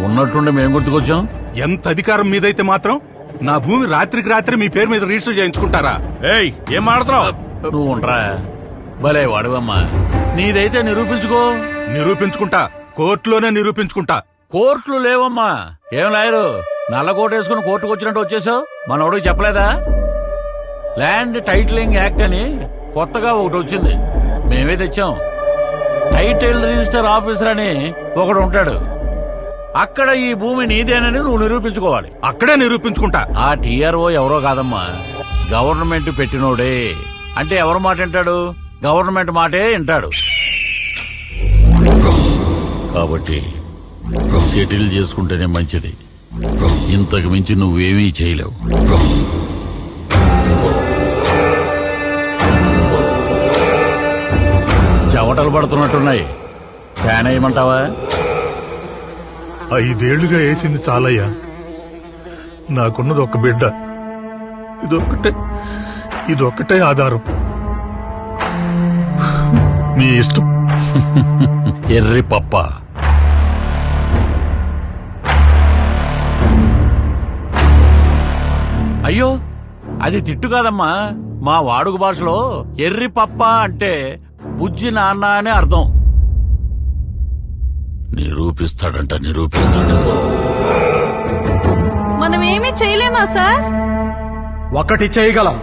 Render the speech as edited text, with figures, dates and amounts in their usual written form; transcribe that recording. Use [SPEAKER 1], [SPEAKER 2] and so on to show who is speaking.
[SPEAKER 1] ఉన్నట్టుండి మేము గుర్తుకొచ్చాం.
[SPEAKER 2] ఎంత అధికారం మీదైతే మాత్రం నా భూమి రాత్రికి రాత్రి మీ పేరు మీద రిజిస్టర్ చేయించుకుంటారా?
[SPEAKER 3] ఏయ్, ఏం మాడుతున్నావు?
[SPEAKER 1] నువ్వు ఉండరా, భలే వాడువమ్మా. నీదైతే నిరూపించుకో.
[SPEAKER 2] నిరూపించుకుంటా, కోర్టులోనే నిరూపించుకుంటా.
[SPEAKER 1] కోర్టులు లేవమ్మా. ఏం లాయరు, నల్ల కోట వేసుకుని కోర్టుకు వచ్చినట్టు వచ్చేసావు? మనోడికి చెప్పలేదా? ల్యాండ్ టైటిలింగ్ యాక్ట్ అని కొత్తగా ఒకటి వచ్చింది, మేమే తెచ్చాం. టైటిల్ రిజిస్టర్ ఆఫీసర్ అని ఒకడు ఉంటాడు. అక్కడ ఈ భూమి నీదేనని నువ్వు నిరూపించుకోవాలి.
[SPEAKER 2] అక్కడే నిరూపించుకుంటా.
[SPEAKER 1] ఆ టీఆర్ఓ ఎవరో కాదమ్మా, గవర్నమెంట్ పెట్టినోడే. అంటే ఎవరి మాట వింటాడు? గవర్నమెంట్ మాటే వింటాడు. కాబట్టి సెటిల్ చేసుకుంటేనే మంచిది. ఇంతకు మించి నువ్వేమీ చేయలేవు. చెమటలు పడుతున్నట్టున్నాయి, ఫ్యాన్ వేయమంటావా?
[SPEAKER 4] 5 ఏళ్లుగా వేసింది చాలయ్యా. నాకున్నది ఒక బిడ్డ, ఇదొక్కటే ఆధారం. నీ ఇష్టం.
[SPEAKER 1] ఎర్రి పప్ప. అయ్యో, అది తిట్టు కాదమ్మా. మా వాడుక భాషలో ఎర్రి పప్ప అంటే బుజ్జి నాన్న అనే అర్థం. నిరూపిస్తాడంట, నిరూపిస్తాడు.
[SPEAKER 5] మనం ఏమీ చేయలేమా సార్?
[SPEAKER 6] ఒక్కటి చేయగలం.